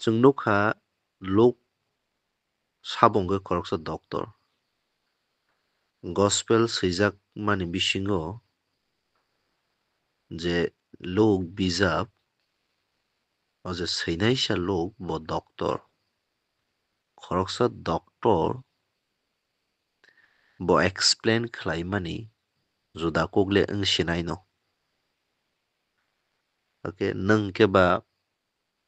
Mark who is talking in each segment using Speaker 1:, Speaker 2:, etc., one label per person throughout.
Speaker 1: जों नुखा लोक साबंगे खरकसा doctor gospel सैजाक मानि बिसिङाव जे लोक बिजाब जे सैनायसा लोक ब डक्टर खरकसा डक्टर ब एक्सप्लेन खालाय मानि जुदा कगले ओंसिनाय न ओके नों केबा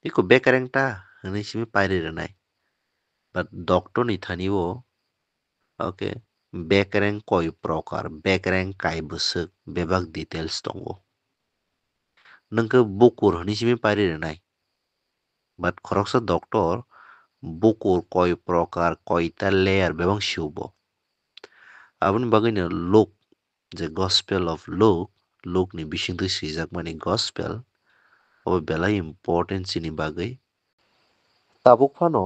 Speaker 1: इको बेकारेंटा हनैसिमि पायरिरनाय बाट डक्टर नि थानियो ओके बेकरें कय प्रकार बेकरें काय बोसोक बेबाक डिटेल्स दङ नोंखो बुकुर हनैसिमि पायरिरनाय बाट खरकसा डक्टर बुकुर कय प्रकार कयता लेयार बेबां सिउबो आबुनि बागैनो लोक जे गस्पेल अफ लोक नि बिसिंथि सिजाक माने गस्पेल अब बेला इम्पोर्टेन्ट सिनि बागै ताबुक फानो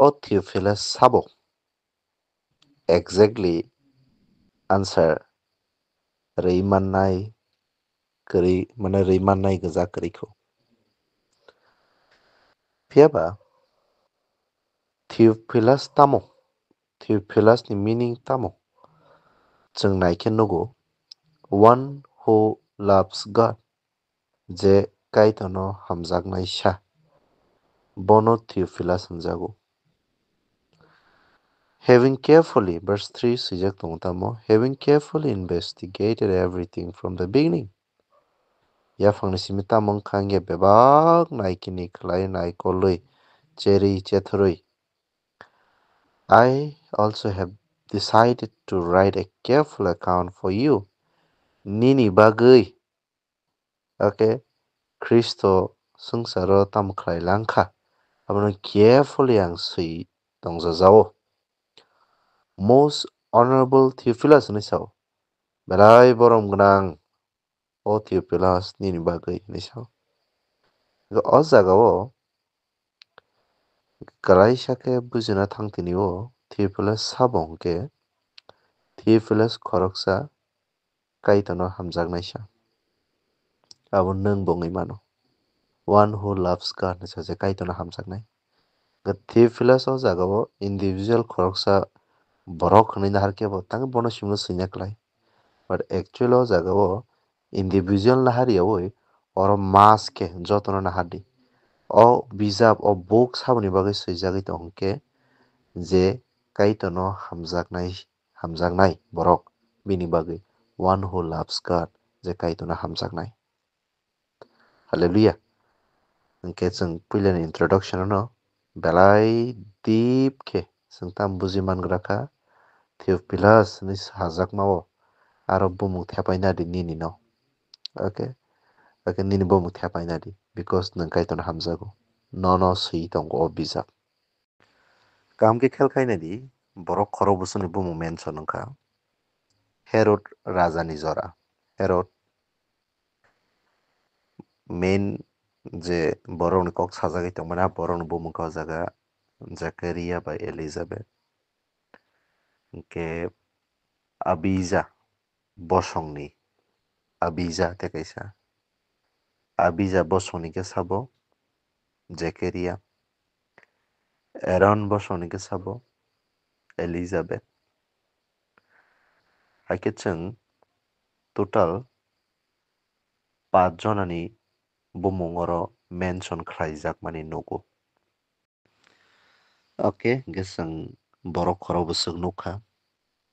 Speaker 1: अ थियोफिलास साबो एक्जेक्टली आन्सार रैमाननाय कोरै माने रैमाननाय गोजा कोरैखौ फियाबा थियोफिलास तामो थियोफिलास नि मिनिं तामो जों नायखेन नगौ one who loves God जे कायतनो हामजागनाय सा बनो थियोफिलास होनजागौ Having carefully, verse 3 sijak tongtamo, having carefully investigated everything from the beginning. Ya fangni simita mongkangye bebak naikini klai naikolui cheri chethrui. I also have decided to write a careful account for you. Nini bagui. Okay. Kristo sungsaro tam klai langka. Abano carefully ang sui tongzazao. Most honorable Theophilus ni sao. Belai borom gnang. O Theophilus nini bagay ni sao. O jagao garaisake bujina thangtini o Theophilus sabongke Theophilus khoroksa kaitano hamjagnaisa. Abo nung bongai mano. One who loves God ni saje kaitano hamjagnai. Theophilus o jagao individual khoroksa borok ni naharke bo tang bono simno sinyaklai. But actually o jagao individual nahariyawi or mass ke jotono nahadi. O bijab o book saboni bagay sujagay tongke je kaitono hamjagnai borok bini bagay one who loves God je kaitono hamjagnai. Hallelujah. Engke जों पुइलानि introduction no belai deep ke जों tam bujiman graka Theophilus ni hajakmao aro bumung thepaina di nini no. Okay. Okay nini bumung thepaina di because nang kaitono hamjago. No sui tongo o bijab. Kamke khelkaina di borok khoro busuni bumung mention nongka. Herod Raja ni jora. Herod main je borok ni kok sajagay tongmana borok ni bumung ko jaga Zachariah by Elizabeth. Ke Abija bosongni Abija te kaisa. Abija bosongni ke sabo Zachariah. Aaron bosongni ke sabo Elizabeth. Haike जों total 5 jonani bumungoro mention khlaijak mani nugo. Okay, gesang borok khoro busuk nukha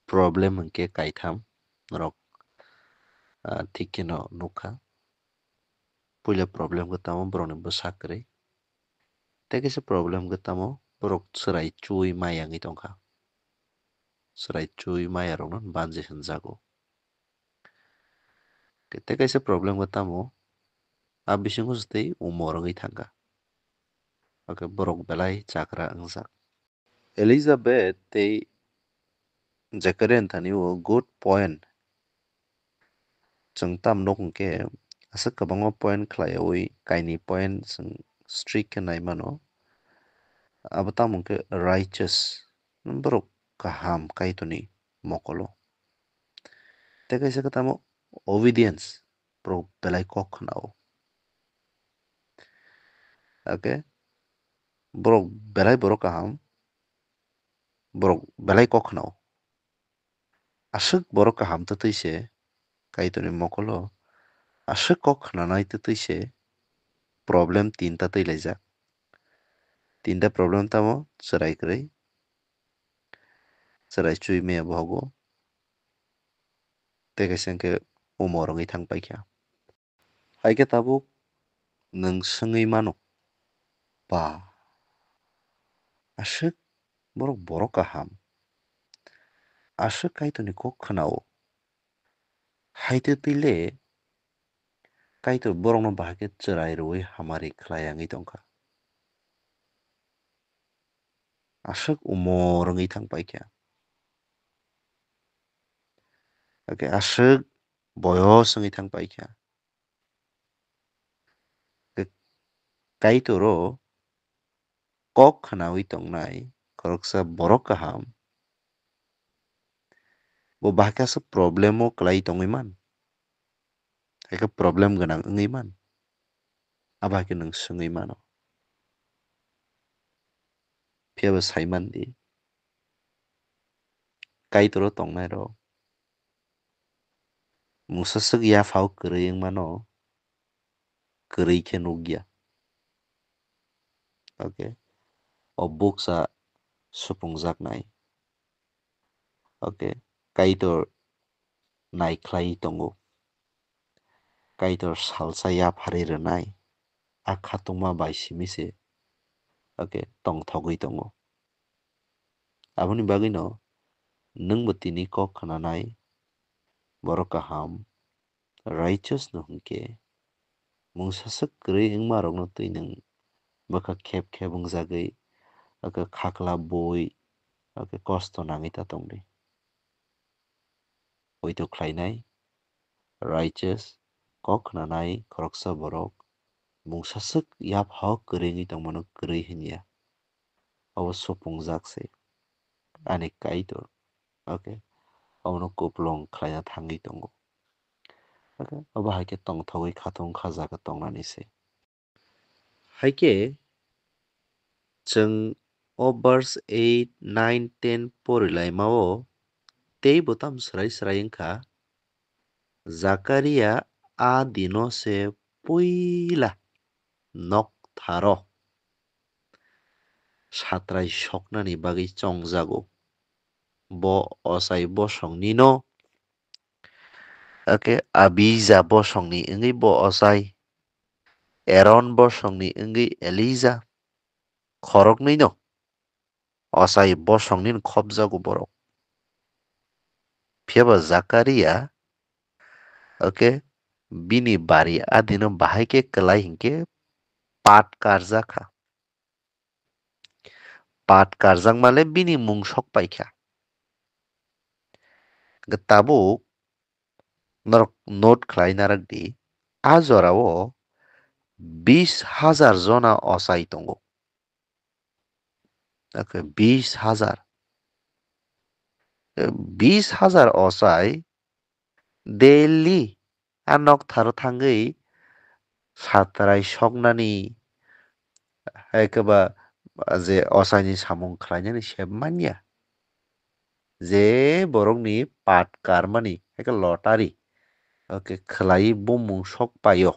Speaker 1: problem hingke kaitham rok thikino nukha puila problem ko tamo borokni bwsakrwi tei kaisa problem ko tamo borok chwrai chui maiyangi tongkha chwrai chui maiyarokno banji hinjago tei kaisa problem ko tamo a bisingo swtui umor wngwi thangkha okay borok belai chakra wngjak Elizabeth tei Zachariah thani o good point जों tam nok hingke asuk kwbangma point khlaioi kaini point जों strict khe naimano abo tamo hingke righteous borok kaham kaitoni mokolo tei kaisa khe tamo obedience borok belai kok khnao okay borok belai borok kaham borok belai kokhnao aswk borok kaham to tise kaitoni mokolo aswk kokhnanai to tise problem tinta teilaijak tinta problem tamo cherai kwrwi cherai chui meya bohogo tei kaisa hwnkhe umor wngwi thangpaikha haikhe tabuk nwng swngwi mano ba aswk borok borok kaham aswk kaitoni kok khwnao haite tile kaito borokno bahai cherai rwwi hamari khlai wngwi tongkha aswk umor wngwi thangpaikha aswk boyos wngwi thangpaikha kaitoro kok khwnawi tongnai koroksa borok kaham bo bahai aswk problem o kwlai tongwi man haikhe problem gwnang wngwi man abo haikhe nwng swngwi mano phiyaba saimandi kaitoro tongnai rok musaswk yaphao kwrwi wngmano kwrwi khe nukya o buksa supungjak nai kaitor naiklai tongo kaitor salsa yapharwi rwnai a khatungma bai simi se tongthokgwi tongo aboni bagui no nwngbo tini kok khwnanai borok kaham righteous no hinkhe mungsaswk kwrwi wngma rokno twi nwng bwkha khep khep wngjagwi khakla bui kosto nangui ta tongdi poito khlainai righteous kok khnanai khoroksa borok mungsaswk yaphao kwrwi wngwi tongmano kwrwi hinya abo supungjak se ani kaitor abono kupulung khlaina thangwi tongo abo haikhe tongthokgwi khatung kha jaga tongnani se haikhe chwng o verse 8 9 10 porilaimao teibo tam swrai swrai wngkha Zakaria a dino se puila nok tharo satrai soknani bagwi chongjago bo osai bosongni no Abijah bosongni wngwi bo osai Aaron bosongni wngwi Elijah khoroknwi no osai bosongni no khopjago borok phiyaba Zakaria bini bari adino bahai khe kwlai hinkhe pat karjakha pat karjakmale bini mung sokpaikha tabuk norok note khlai narakdi a jorao 20,000 jona osai tongo 20,000 20,000 osai daily a nok tharo thangwi satrai soknani haikaba je osaini samung khlainani seb manya je borokni pat karmani haikhe lottery khlaiwi bumung sokpaio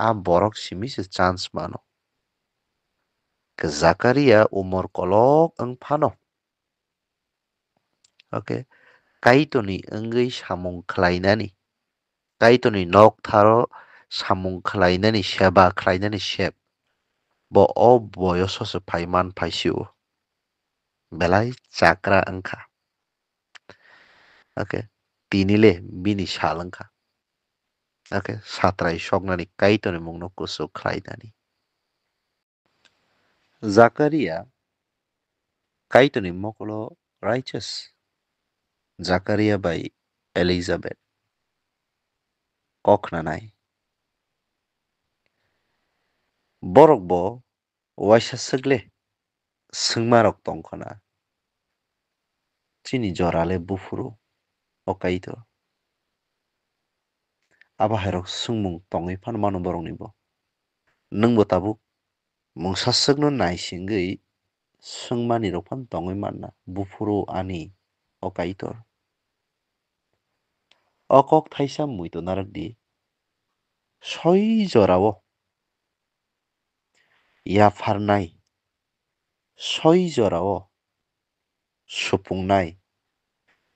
Speaker 1: a borok simi se chance mano Zakaria umor kolok wngphano kaitoni wngwi samung khlainani kaitoni nok tharo samung khlainani seba khlainani seb bo o boyoso se phaiman phaisio belai chakra wngkha tinile bini sal wngkha satrai soknani kaitoni mungno kusuk khlainani Zakaria kaitoni mokolo righteous Zakaria by Elizabeth kok khnanai borok bo waisa swkle swngma rok tongkhana chini jorale bufuru o kaito abo hairok swngmung tongwi phanno mano borokni bo nwngbo tabuk mungsasakno naisingui sungmani rok phano tongui manna bufuru ani o kaitor. O kok thaisa muito narakdi soi jorao yafarnai soi jorao supungnai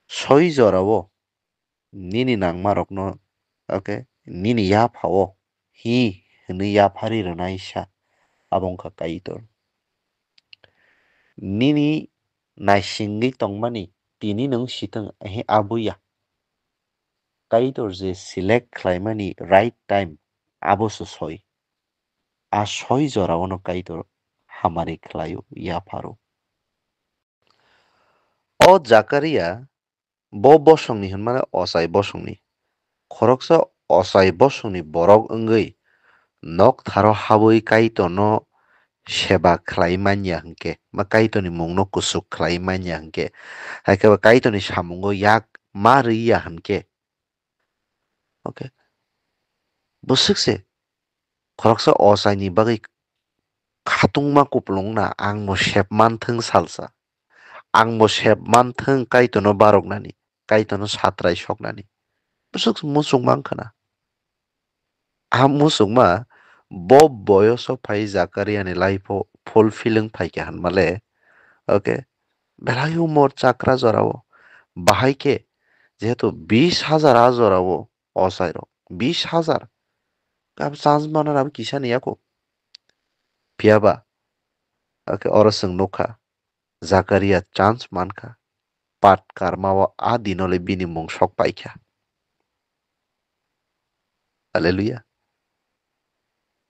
Speaker 1: soi jorao nini nangmarokno okay nini yaphao hi hwnui yaphari rwnaisa abo wngkha kaitor. Nini naisingui tongmani tini nung sitong abuya kaitor je select khlaimani right time aboso soi. A soi jorao no kaitor hamari khlaio yapharo. O Zakaria bo bosongni hwnmano osai bosongni khoroksa osai bosongni borok wngui nok tharo habui kaitono seba khlai manya hingke ma kaitoni mungno kusuk khlai manya hingke haike ba kaitoni samungo yak ma rwya hingke okay bwsukse khoroksa osaini bagui khatungma kuplungna angmo seb manthong salsa angmo seb manthong kaitono baroknani kaitono satrai soknani bwsuk muchung mangkhana. A muchungma bo boyoso phai Zakariani life o fulfilling phaikha hwnmale okay belai umor chakra jorao bahaike jehetu 20,000 a jorao osai rok 20,000 ab chance mana ab kisani yako phiaba okay oro chwng nukha Zakaria chance mankha pat karmao a dinole bini mung sok paikha. Hallelujah.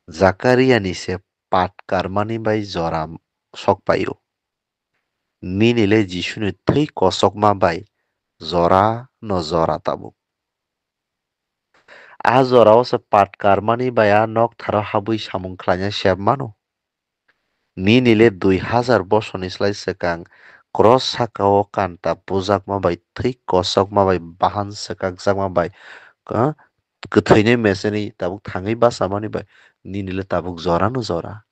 Speaker 1: Zakariani se pat karmani bai jora sok paio. Ninile Jisuni thei kosokma bai jora no jora tabuk. A jorao se pat karmani bai a nok tharo habui samung khlaina seb mano. Ninile 2000 bosoni slai sekang cross sakao kanta pujakma bai thei kosokma bai bahan sekakjakma bai kwthaini meseni tabuk thangui basamani bai ninile tabuk jora no jora.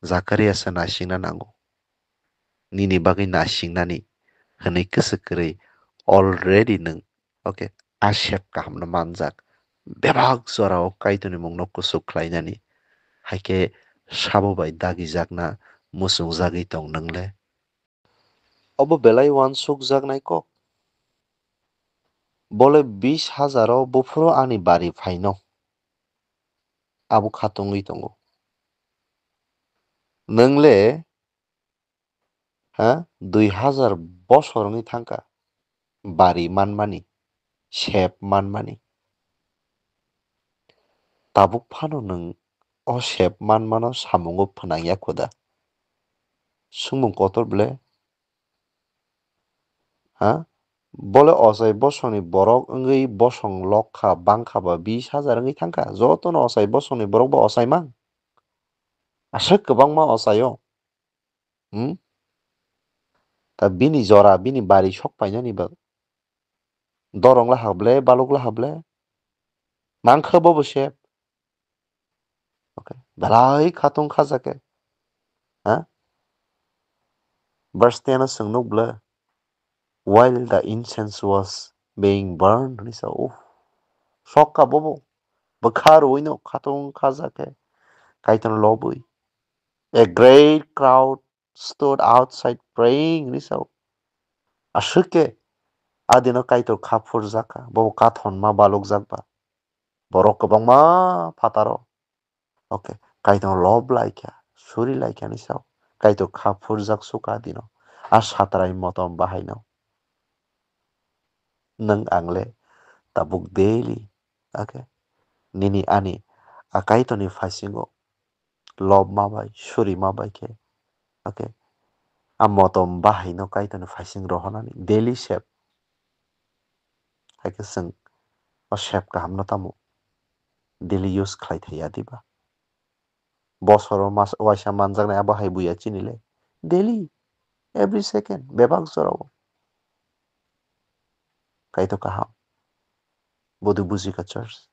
Speaker 1: Zakaria se nasingna nango. Nini bagui nasingnani hwnui kwsuk kwrwi already nung okay accept kahamno manjak bebak jorao kaitoni mungno kusuk khlainani haike sabo bai dagijakna muchungjagui tong nungle. Obo belai uansukjak naiko bole 20,000 o bufuro ani bari phaino abo khatungui tongo. Nungle 2000 bosor wngui thangka bari manmani seb manmani tabuk phano nung o seb manmano samungo phwnangsya khuda sungmung kotor ble bole osai bosongni borok wngui bosong lokha bangkha ba 20,000 wngui thangka jotono osai bosongni borok bo osai mang aswk kwbangma osaio ta bini jora bini bari sok painani ba dorong laha ble baluk laha ble mangkha bobo seb okay belai khatung khajake verse 10 o swng nukble while the incense was being burned ni sa sokka bobo bwkhar uino khatung khajake kaiton lobui a great crowd stood outside praying ni sa aswke adino kaitor khapur jaka bobo kathon ma baluk jakba borok kwbangma phataro okay kaiton lob laikha suri laikha ni sa kaitor khapur jak suka dino a satrai motom bahaino nung angle tabuk daily okay nini ani a kaitoni phasingo lob mabai suri mabai khe okay a motom bahaino kaitoni phasing rohonani daily seb haike chwng o seb kahamno tamo daily use khlai thaiya diba bosoro mas waisa manjaknai abo haibuya chinile daily every second bebak jorao kaito kaham bodu bujika church